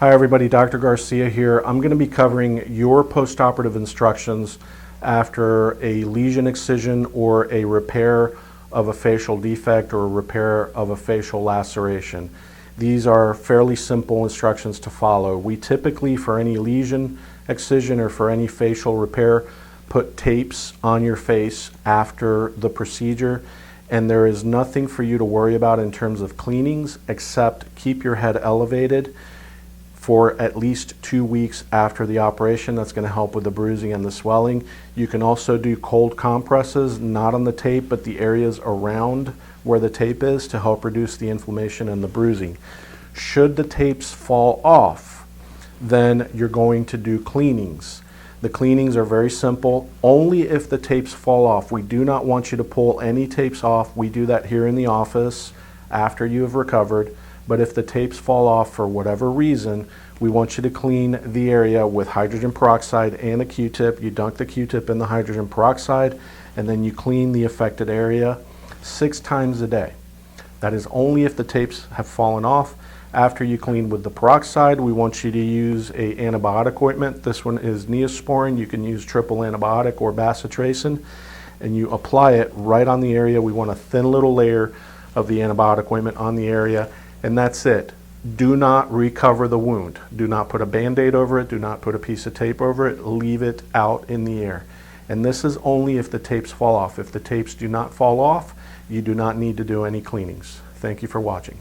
Hi everybody, Dr. Garcia here. I'm going to be covering your postoperative instructions after a lesion excision or a repair of a facial defect or a repair of a facial laceration. These are fairly simple instructions to follow. We typically, for any lesion excision or for any facial repair, put tapes on your face after the procedure, and there is nothing for you to worry about in terms of cleanings except keep your head elevated for at least 2 weeks after the operation. That's going to help with the bruising and the swelling. You can also do cold compresses, not on the tape, but the areas around where the tape is, to help reduce the inflammation and the bruising. Should the tapes fall off, then you're going to do cleanings. The cleanings are very simple. Only if the tapes fall off. We do not want you to pull any tapes off. We do that here in the office after you have recovered. But if the tapes fall off for whatever reason, we want you to clean the area with hydrogen peroxide and a Q-tip. You dunk the Q-tip in the hydrogen peroxide, and then you clean the affected area 6 times a day. That is only if the tapes have fallen off. After you clean with the peroxide, we want you to use an antibiotic ointment. This one is Neosporin. You can use triple antibiotic or bacitracin, and you apply it right on the area. We want a thin little layer of the antibiotic ointment on the area, and that's it. Do not recover the wound. Do not put a Band-Aid over it. Do not put a piece of tape over it. Leave it out in the air. And this is only if the tapes fall off. If the tapes do not fall off, you do not need to do any cleanings. Thank you for watching.